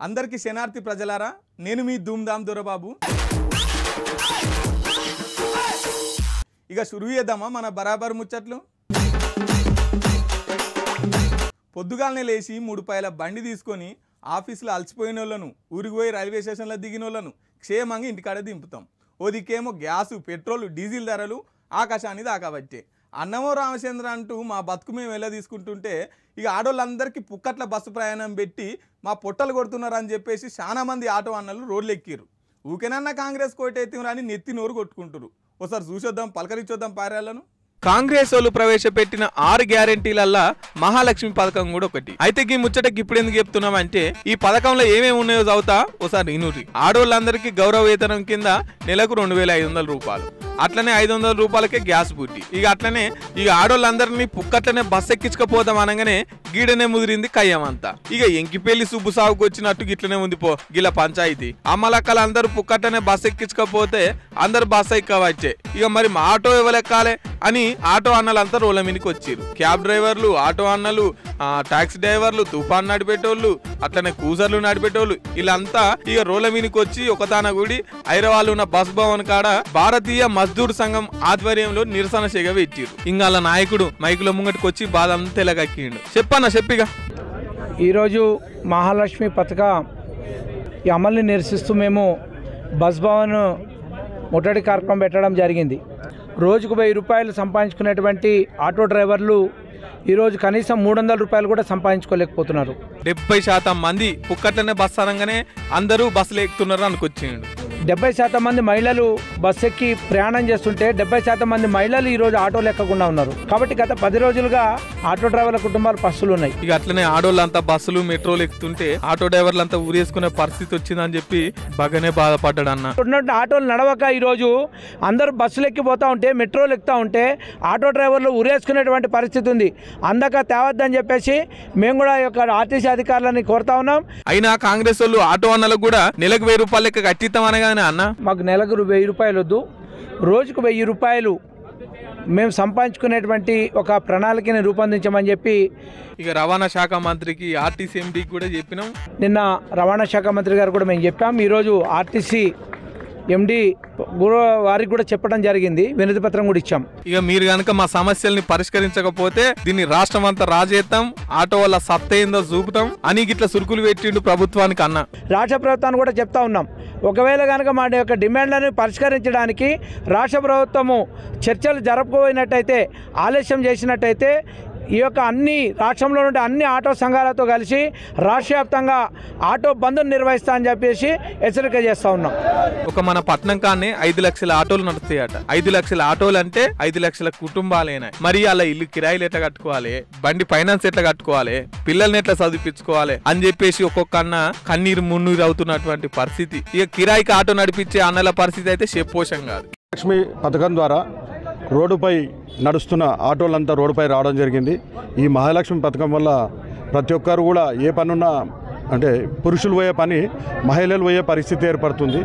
అందరికీ శనార్థి ప్రజలారా, నేను మీ ధూమ్ధామ్ దొరబాబు. ఇక షురువు చేద్దామా మన బరాబర్ ముచ్చట్లు. పొద్దుగాలనే లేచి 3 పాయల బండి తీసుకొని ఆఫీసులో అలసిపోయిన వాళ్ళను, ఊరికి పోయి రైల్వే స్టేషన్లో దిగిన వాళ్ళను క్షేమంగా ఇంటికాడ దింపుతాం. ఓ దిక్కేమో గ్యాసు, పెట్రోల్, డీజిల్ ధరలు ఆకాశాన్ని దాకాబట్టే. అన్నమో రామచంద్ర అంటూ మా బతుకు మేము ఎలా తీసుకుంటుంటే ఇక ఆడోళ్ళందరికీ పుక్కట్ల బస్సు ప్రయాణం పెట్టి మా పొట్టలు కొడుతున్నారు అని చెప్పేసి చాలా మంది ఆటో అన్నలు రోడ్లు ఎక్కిరు. ఊకేనన్నా కాంగ్రెస్ కోటెత్తిమని నెత్తి నోరు కొట్టుకుంటారు. ఒకసారి చూసొద్దాం, పలకరించొద్దాం పార్యాలను. కాంగ్రెస్ వాళ్ళు ప్రవేశపెట్టిన 6 గ్యారెంటీలల్లా మహాలక్ష్మి పథకం కూడా ఒకటి. అయితే ఈ ముచ్చటకి ఇప్పుడు ఎందుకు చెప్తున్నామంటే ఈ పథకంలో ఏమేమి ఉన్నాయో చదువుతా ఒకసారి ఇనురి. ఆడోళ్ళందరికీ గౌరవ వేతనం కింద నెలకు 2500 రూపాయలు, అట్లనే 500 రూపాయలకే గ్యాస్ బుట్టి. ఇక అట్లనే ఇక ఆడోళ్ళందరినీ పుక్కట్లనే బస్ ఎక్కించుకపోతాం అనగానే గీడనే ముదిరింది కయ్యమంతా. ఇక ఎంకిపెళ్లి సుబ్బు సాగుకు వచ్చినట్టు గిట్లనే ఉంది పో గిల పంచాయతీ. అమ్మలక్కలు అందరూ పుక్కట్లనే బస్ ఎక్కించుకపోతే అందరు బస్ ఎక్కవచ్చే. ఇక మరి మా ఆటో ఇవ్వలెక్కాలే అని ఆటో అన్నలంతా రోల మీదకి వచ్చారు. క్యాబ్ డ్రైవర్లు, ఆటో అన్నలు, టాక్సీ డ్రైవర్లు, తుఫాన్ నడిపేటోళ్ళు, అట్లనే కూజర్లు నడిపేటోళ్ళు వీళ్ళంతా ఇక రోల మీదకి వచ్చి ఒకతాన కూడి హైదరాబాద్ ఉన్న బస్ భవన్ కాడ భారతీయ మజ్దూర్ సంఘం ఆధ్వర్యంలో నిరసన సెగ పెట్టిరు. ఇంకా వాళ్ళ నాయకుడు మైకుల ముంగటికి వచ్చి బాధ అంతా ఎలాగక్కిండు. చెప్పన్నా చెప్పిగా. ఈరోజు మహాలక్ష్మి పథక ఈ అమలుని నిరసిస్తూ మేము బస్ భవన్ ముట్టడి కార్యక్రమం పెట్టడం జరిగింది. రోజుకు 1000 రూపాయలు సంపాదించుకునేటువంటి ఆటో డ్రైవర్లు ఈరోజు కనీసం 300 రూపాయలు కూడా సంపాదించుకోలేకపోతున్నారు. 70% మంది పుక్కట్లనే బస్సు అనగానే అందరూ బస్సులు ఎక్కుతున్నారు అనుకొచ్చిండు. 70% మంది మహిళలు బస్ ఎక్కి ప్రయాణం చేస్తుంటే 70% మంది మహిళలు ఈరోజు ఆటోలు ఎక్కకుండా ఉన్నారు. కాబట్టి గత 10 రోజులుగా ఆటో డ్రైవర్ల కుటుంబాలు పస్తులు ఉన్నాయి. ఇక అట్లనే ఆడోళ్ళంతా బస్సులు, మెట్రోలు ఎక్కుతుంటే ఆటో డ్రైవర్లంతా ఊరేసుకునే పరిస్థితి వచ్చిందని చెప్పి బాగానే బాధపడ్డాడు అన్న. ఉన్నట్టు ఆటోలు నడవక ఈరోజు అందరూ బస్సులు ఎక్కిపోతూ ఉంటే, మెట్రోలు ఎక్కుతూ ఉంటే ఆటో డ్రైవర్లు ఊరేసుకునేటువంటి పరిస్థితి ఉంది. అందక తేవద్దని చెప్పేసి మేము కూడా ఈ యొక్క ఆర్టీసీ అధికారులని కోరుతా ఉన్నాం. అయినా కాంగ్రెస్ వాళ్ళు ఆటో అన్నలకు కూడా నెలకు 1000 రూపాయలు లెక్క కట్టిస్తామనగానే అన్న మాకు నెలకు 1000 రూపాయలు వద్దు, రోజుకు 1000 రూపాయలు మేము సంపాదించుకునేటువంటి ఒక ప్రణాళికని రూపొందించమని చెప్పి ఇక రవాణా శాఖ మంత్రికి, ఆర్టీసీ ఎండీకి కూడా చెప్పినాం. నిన్న రవాణా శాఖ మంత్రి గారు కూడా మేము చెప్పాం. ఈరోజు ఆర్టీసీ ఎండి వారికి కూడా చెప్పడం జరిగింది, వినతి పత్రం కూడా ఇచ్చాం. ఇక మీరు కనుక మా సమస్యల్ని పరిష్కరించకపోతే దీన్ని రాష్ట్రం అంతా రాజేస్తాం, ఆటో వల్ల సత్తేందో చూపుతాం అని గిట్ల సురుకులు పెట్టిండు ప్రభుత్వానికి అన్న. రాష్ట్ర ప్రభుత్వాన్ని కూడా చెప్తా ఉన్నాం, ఒకవేళ కనుక మా యొక్క డిమాండ్లను పరిష్కరించడానికి రాష్ట్ర ప్రభుత్వము చర్చలు జరపకపోయినట్టయితే, ఆలస్యం చేసినట్టయితే ఈ యొక్క రాష్ట్రంలో నుండి అన్ని ఆటో సంఘాలతో కలిసి రాష్ట్ర వ్యాప్తంగా ఆటో బంద్ను నిర్వహిస్తా అని చెప్పేసి హెచ్చరిక చేస్తూ ఉన్నాం. ఒక మన పట్నం కానే 5 లక్షల ఆటోలు నడుస్తాయట. 5 లక్షల ఆటోలు అంటే 5 లక్షల కుటుంబాలేనా. మరి అలా ఇల్లు కిరాయిలు ఎట్లా కట్టుకోవాలి, బండి ఫైనాన్స్ ఎట్లా కట్టుకోవాలి, పిల్లల్ని ఎట్లా చదివించుకోవాలి అని చెప్పేసి ఒక్కొక్క అన్న కన్నీరు మున్నీరు అవుతున్నటువంటి పరిస్థితి. ఇక కిరాయికి ఆటో నడిపించే అన్నల పరిస్థితి అయితే చెప్పోషం కాదు. లక్ష్మి పథకం ద్వారా రోడ్డుపై నడుస్తున్న ఆటోలంతా రోడ్డుపై రావడం జరిగింది. ఈ మహాలక్ష్మి పథకం వల్ల ప్రతి ఒక్కరు కూడా ఏ పనున్నా అంటే పురుషులు పోయే పని మహిళలు పోయే పరిస్థితి ఏర్పడుతుంది.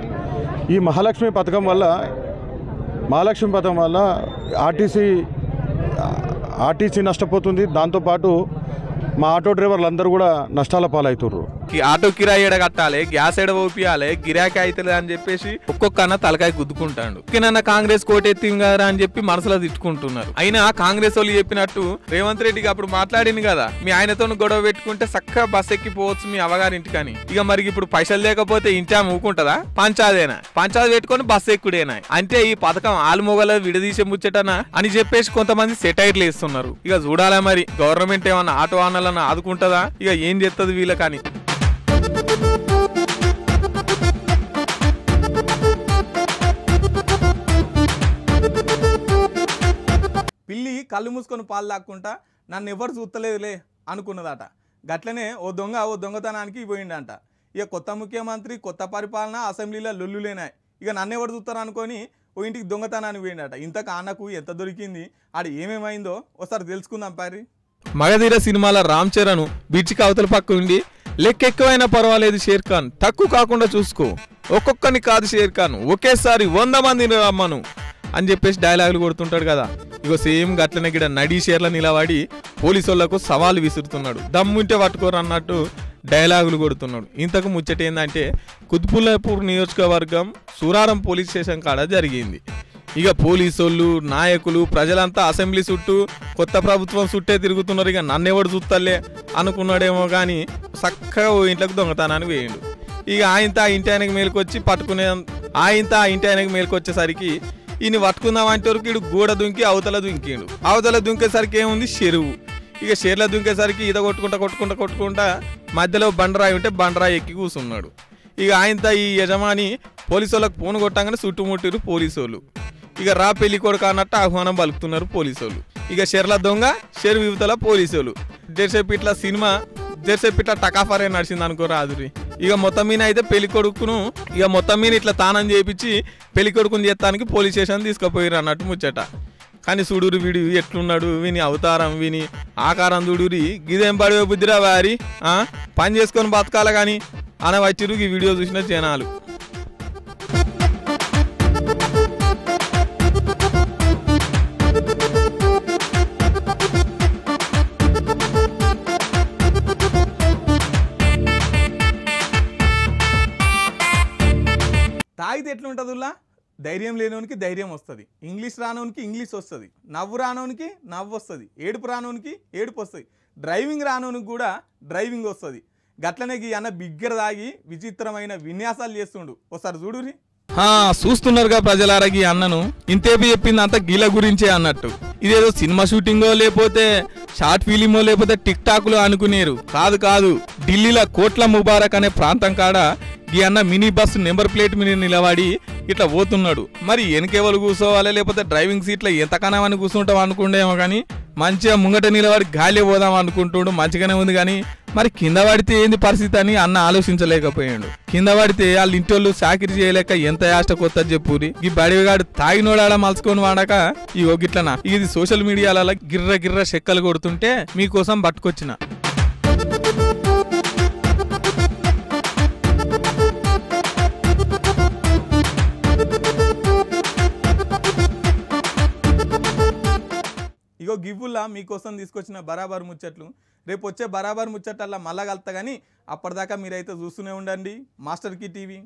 ఈ మహాలక్ష్మి పథకం వల్ల ఆర్టీసీ నష్టపోతుంది. దాంతోపాటు మా ఆటో డ్రైవర్లు అందరూ కూడా నష్టాల పాలవుతున్నారు. ఆటో కిరాయి ఎడ కట్టాలి, గ్యాస్ ఎడ ఓపియాలి, గిరాకీ అవుతుంది అని చెప్పేసి ఒక్కొక్క అన్న తలకాయ గుద్దుకుంటాడు. ఇంకేనన్నా కాంగ్రెస్ కోటెత్తింది కదా అని చెప్పి మనసులో తిట్టుకుంటున్నారు. అయినా కాంగ్రెస్ వాళ్ళు చెప్పినట్టు రేవంత్ రెడ్డికి అప్పుడు మాట్లాడింది కదా, మీ ఆయనతో గొడవ పెట్టుకుంటే చక్కగా బస్ ఎక్కిపోవచ్చు మీ అవ్వగారింటికని. ఇక మరి ఇప్పుడు పైసలు లేకపోతే ఇంటా ఊకుంటదా? పంచాయతీ పెట్టుకొని బస్ ఎక్కుడేనా అంటే ఈ పథకం ఆలుమొగల విడదీసే ముచ్చటనా అని చెప్పేసి కొంతమంది సెటైర్లు వేస్తున్నారు. ఇక చూడాలా మరి గవర్నమెంట్ ఏమన్నా ఆటో అన్నలన్నా ఆదుకుంటదా, ఇక ఏం చేస్తుంది వీళ్ళకని. పిల్లి కళ్ళు మూసుకొని పాలు లాక్కుంటా నన్ను ఎవరు చూస్తలేదులే అనుకున్నదట. గట్లనే ఓ దొంగతనానికి పోయిండంట. ఇక కొత్త ముఖ్యమంత్రి, కొత్త పరిపాలన, అసెంబ్లీలో లొల్లులేనాయి. ఇక నన్ను ఎవరు చూస్తారు అనుకొని ఓ ఇంటికి దొంగతనానికి పోయిండట. ఇంతకు అన్నకు ఎంత దొరికింది, ఆడ ఏమేమైందో ఒకసారి తెలుసుకుందాం పారి. మగధీర సినిమాల రామ్ చరణ్ బీచ్కి అవతల పక్క ఉండి లెక్కెక్కువైనా పర్వాలేదు షేర్ ఖాన్, తక్కువ కాకుండా చూసుకో, ఒక్కొక్కని కాదు షేర్ ఖాన్, ఒకేసారి 100 మందిని రమ్మను అని చెప్పేసి డైలాగులు కొడుతుంటాడు కదా. ఇగో సేమ్ గట్లనే గిడ నడి షేర్ల నిలబడి పోలీసు వాళ్లకు సవాలు విసురుతున్నాడు. దమ్ముంటే పట్టుకోరు అన్నట్టు డైలాగులు కొడుతున్నాడు. ఇంతకు ముచ్చట ఏంటంటే కుత్బుల్లాపూర్ నియోజకవర్గం సూరారం పోలీస్ స్టేషన్ కాడ జరిగింది. ఇక పోలీసోళ్ళు నాయకులు ప్రజలంతా అసెంబ్లీ చుట్టూ కొత్త ప్రభుత్వం చుట్టే తిరుగుతున్నారు. ఇక నన్నెవడు చూస్తలే అనుకున్నాడేమో కానీ చక్కగా ఇంట్లోకి దొంగతనానికి వేయండు. ఇక ఆయనతో ఆ ఇంటి ఆయనకి మేలుకొచ్చి పట్టుకునే మేలుకొచ్చేసరికి ఈయన పట్టుకుందామంటే వరకు ఇడు గోడ దుంకి అవతల దుంకేసరికి ఏముంది చెరువు. ఇక చెరువులో దుంకేసరికి ఈత కొట్టుకుంటా మధ్యలో బండరాయి ఉంటే బండరాయి ఎక్కి కూర్చున్నాడు. ఇక ఆయనతో ఈ యజమాని పోలీసు వాళ్ళకి ఫోన్ కొట్టంగానే చుట్టుముట్టిరు పోలీసు. ఇక రా పెళ్లి కొడుకు అన్నట్టు ఆహ్వానం పలుకుతున్నారు పోలీసు. ఇక చెర్ల దొంగ చెరువు యువతల పోలీసు. జెర్సేపు ఇట్లా టకాఫరే నడిచింది అనుకో రాదురి. ఇక మొత్తం మీద అయితే పెళ్లి కొడుకును ఇట్లా తానం చేయించి పెళ్లి కొడుకుని చేస్తానికి పోలీస్ స్టేషన్ తీసుకుపోయారు అన్నట్టు ముచ్చట. కానీ చూడురు వీడు ఎట్లున్నాడు, విని అవతారం విని ఆకారం చూడురి. గిదేం పడివే బుద్ధిరా వారి పని చేసుకొని బతకాల కానీ అనవచ్చిరు ఈ వీడియో చూసిన జనాలు. తాగితే ఎట్లుంటుందిలా? ధైర్యం లేనోనికి ధైర్యం వస్తుంది, ఇంగ్లీష్ రానోనికి ఇంగ్లీష్ వస్తుంది, నవ్వు రానోనికి నవ్వు వస్తుంది, ఏడుపు రానోనికి ఏడుపు వస్తుంది, డ్రైవింగ్ రానోనికి కూడా డ్రైవింగ్ వస్తుంది. గట్లనే ఈ అన్న బిగ్గర తాగి విచిత్రమైన విన్యాసాలు చేస్తుండు. ఒకసారి చూడురి. చూస్తున్నారుగా ప్రజలారగి అన్నను ఇంతేపి చెప్పింది అంతా గీల గురించే అన్నట్టు. ఇదేదో సినిమా షూటింగో లేకపోతే షార్ట్ ఫిలిమో లేకపోతే టిక్ టాక్లో అనుకునేరు. కాదు ఢిల్లీలో కోట్ల ముబారక్ అనే ప్రాంతం కాడ ఈ అన్న మినీ బస్ నెంబర్ ప్లేట్ మీద నిలబడి ఇట్లా పోతున్నాడు. మరి వెనకెవరు కూర్చోవాలి లేకపోతే డ్రైవింగ్ సీట్లో ఎంతకనమని కూర్చుంటాం అనుకుంటేమో కానీ మంచిగా ముంగట నిలబడి గాలి పోదాం అనుకుంటుండు. మంచిగానే ఉంది కానీ మరి కింద పడితే ఏంది పరిస్థితి అని అన్న ఆలోచించలేకపోయాడు. కింద పడితే వాళ్ళ ఇంటోళ్ళు చాకిరి చేయలేక ఎంత యాష్ట కొత్త చెప్పురి. ఈ బడిగాడు తాగినోడాడ మలుచుకొని వాడాక ఈ గిట్లనా ఇది సోషల్ మీడియాలలో గిర్ర చెక్కలు కొడుతుంటే మీకోసం పట్టుకొచ్చిన. ఇగో గివ్వుల్లా మీకోసం తీసుకొచ్చిన బరాబర్ ముచ్చట్లు. రేపు వచ్చే బరాబర్ ముచ్చట్ల మళ్ళా కలుతా కానీ అప్పటిదాకా మీరైతే చూస్తూనే ఉండండి మాస్టర్ కి టీవీ.